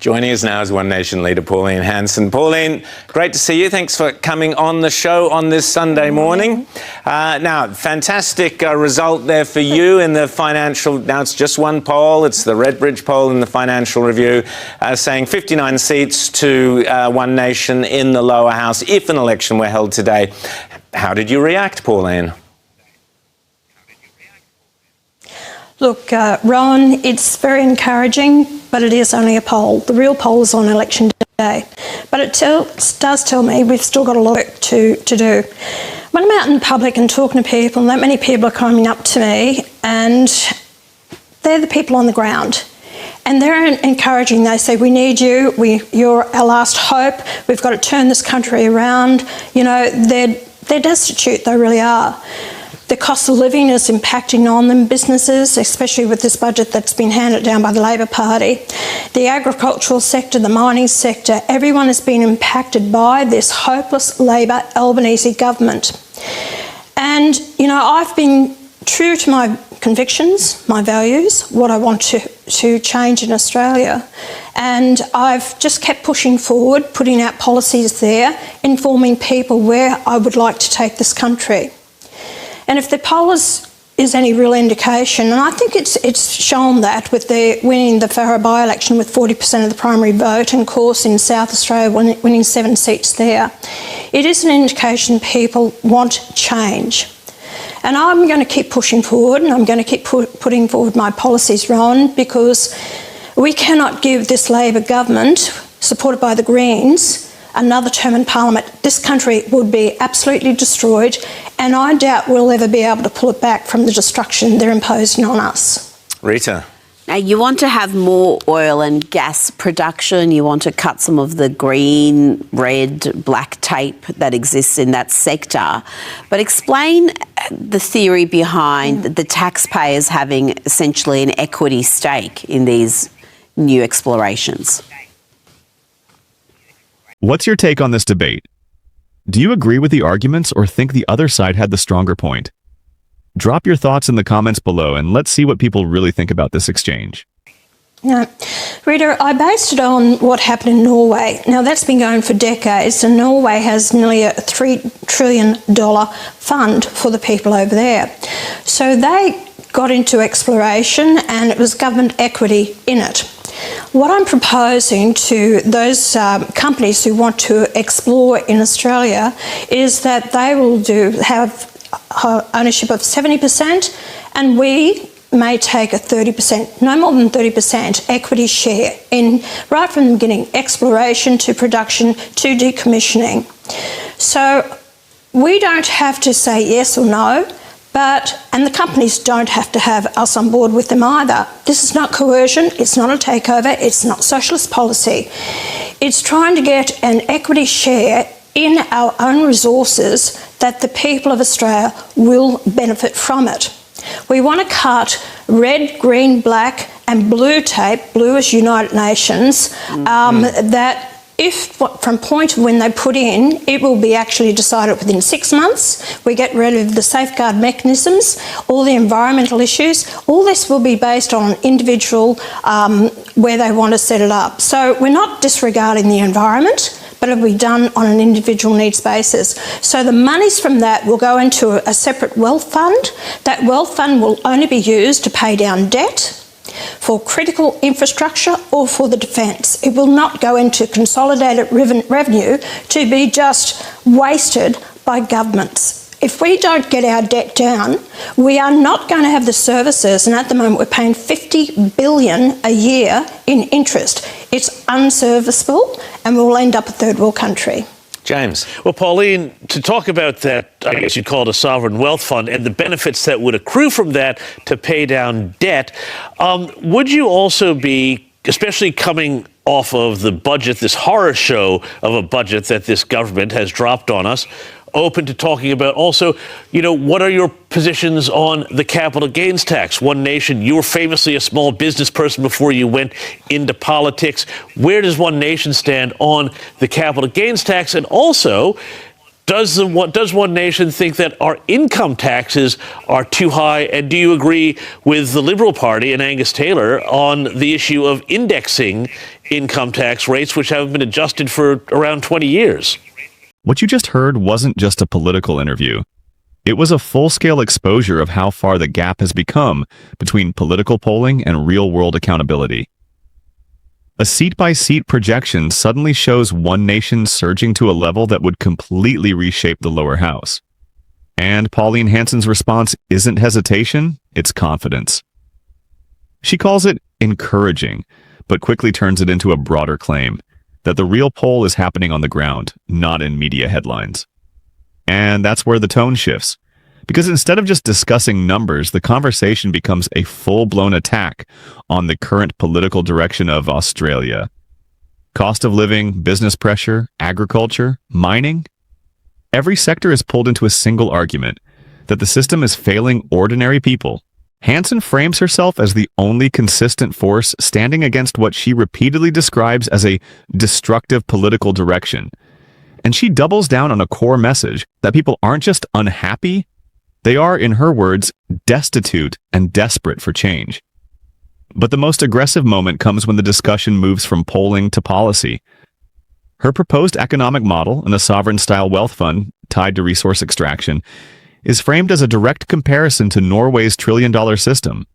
Joining us now is One Nation leader Pauline Hanson. Pauline, great to see you. Thanks for coming on the show on this Sunday morning. Now, fantastic result there for you in the financial. Now, it's just one poll. It's the Redbridge poll in the Financial Review saying 59 seats to One Nation in the lower house if an election were held today. How did you react, Pauline? Look, Ron, it's very encouraging, but it is only a poll. The real poll is on election day. But it does tell me we've still got a lot of work to do. When I'm out in public and talking to people, that many people are coming up to me, and they're the people on the ground. And they're encouraging. They say, we need you, you're our last hope, we've got to turn this country around. You know, they're destitute, they really are. The cost of living is impacting on them, businesses, especially with this budget that's been handed down by the Labor Party. The agricultural sector, the mining sector, everyone has been impacted by this hopeless Labor Albanese government. And, you know, I've been true to my convictions, my values, what I want to change in Australia. And I've just kept pushing forward, putting out policies there, informing people where I would like to take this country. And if the poll is any real indication, and I think it's shown that with the winning the Farrer by-election with 40% of the primary vote, and of course in South Australia winning 7 seats there, it is an indication people want change. And I'm going to keep pushing forward, and I'm going to keep putting forward my policies, Ron, because we cannot give this Labor government, supported by the Greens, another term in Parliament. This country would be absolutely destroyed, and I doubt we'll ever be able to pull it back from the destruction they're imposing on us. Rita. Now, you want to have more oil and gas production. You want to cut some of the green, red, black tape that exists in that sector. But explain the theory behind the taxpayers having essentially an equity stake in these new explorations. What's your take on this debate? Do you agree with the arguments or think the other side had the stronger point? Drop your thoughts in the comments below and let's see what people really think about this exchange. Now, Rita, I based it on what happened in Norway. Now, that's been going for decades, and Norway has nearly a $3 trillion fund for the people over there. So they got into exploration, and it was government equity in it. What I'm proposing to those companies who want to explore in Australia is that they will have ownership of 70%, and we may take a 30%, no more than 30% equity share in right from the beginning, exploration to production to decommissioning. So we don't have to say yes or no, and the companies don't have to have us on board with them either. This is not coercion, it's not a takeover, it's not socialist policy. It's trying to get an equity share in our own resources that the people of Australia will benefit from it. We want to cut red, green, black and blue tape, blue is United Nations, that if from point when they put in, it will be actually decided within 6 months. We get rid of the safeguard mechanisms, all the environmental issues. All this will be based on individual where they want to set it up. So we're not disregarding the environment, but it'll be done on an individual needs basis. So the monies from that will go into a separate wealth fund. That wealth fund will only be used to pay down debt, for critical infrastructure or for the defence. It will not go into consolidated revenue to be just wasted by governments. If we don't get our debt down, we are not going to have the services, and at the moment we're paying $50 billion a year in interest. It's unserviceable, and we'll end up a third world country. James. Well, Pauline, to talk about that, I guess you'd call it a sovereign wealth fund, and the benefits that would accrue from that to pay down debt, would you also be, especially coming off of the budget, this horror show of a budget that this government has dropped on us, open to talking about also, you know, what are your positions on the capital gains tax? One Nation, you were famously a small business person before you went into politics. Where does One Nation stand on the capital gains tax? And also, does One Nation think that our income taxes are too high? And do you agree with the Liberal Party and Angus Taylor on the issue of indexing income tax rates, which haven't been adjusted for around 20 years? What you just heard wasn't just a political interview. It was a full-scale exposure of how far the gap has become between political polling and real-world accountability. A seat-by-seat projection suddenly shows One Nation surging to a level that would completely reshape the lower house. And Pauline Hanson's response isn't hesitation, it's confidence. She calls it encouraging, but quickly turns it into a broader claim that the real poll is happening on the ground, not in media headlines. And that's where the tone shifts. Because instead of just discussing numbers, the conversation becomes a full-blown attack on the current political direction of Australia. Cost of living, business pressure, agriculture, mining. Every sector is pulled into a single argument that the system is failing ordinary people. Hanson frames herself as the only consistent force standing against what she repeatedly describes as a destructive political direction. And she doubles down on a core message that people aren't just unhappy, they are, in her words, destitute and desperate for change. But the most aggressive moment comes when the discussion moves from polling to policy. Her proposed economic model and a sovereign-style wealth fund tied to resource extraction is framed as a direct comparison to Norway's trillion-dollar system.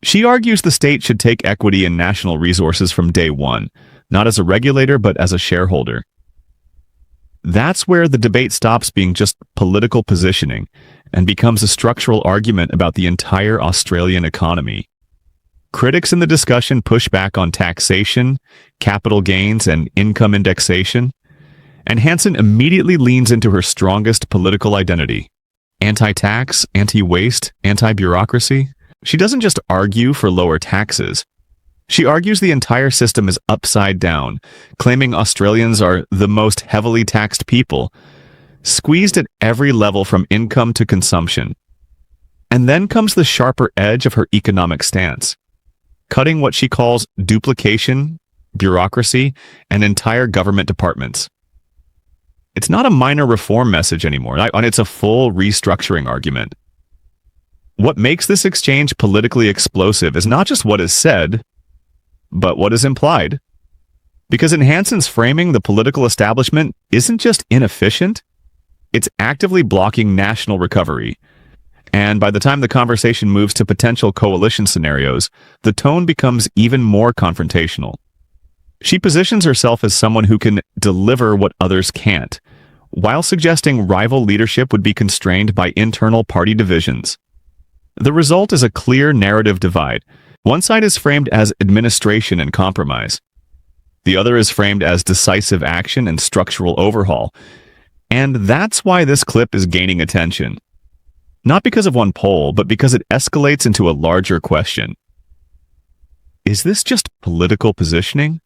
She argues the state should take equity in national resources from day one, not as a regulator but as a shareholder. That's where the debate stops being just political positioning and becomes a structural argument about the entire Australian economy. Critics in the discussion push back on taxation, capital gains, and income indexation, and Hanson immediately leans into her strongest political identity: anti-tax, anti-waste, anti-bureaucracy. She doesn't just argue for lower taxes. She argues the entire system is upside down, claiming Australians are the most heavily taxed people, squeezed at every level from income to consumption. And then comes the sharper edge of her economic stance, cutting what she calls duplication, bureaucracy, and entire government departments. It's not a minor reform message anymore, it's a full restructuring argument. What makes this exchange politically explosive is not just what is said, but what is implied. Because in Hanson's framing, the political establishment isn't just inefficient, it's actively blocking national recovery. And by the time the conversation moves to potential coalition scenarios, the tone becomes even more confrontational. She positions herself as someone who can deliver what others can't, while suggesting rival leadership would be constrained by internal party divisions. The result is a clear narrative divide. One side is framed as administration and compromise. The other is framed as decisive action and structural overhaul. And that's why this clip is gaining attention. Not because of one poll, but because it escalates into a larger question. Is this just political positioning,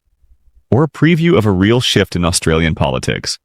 or a preview of a real shift in Australian politics?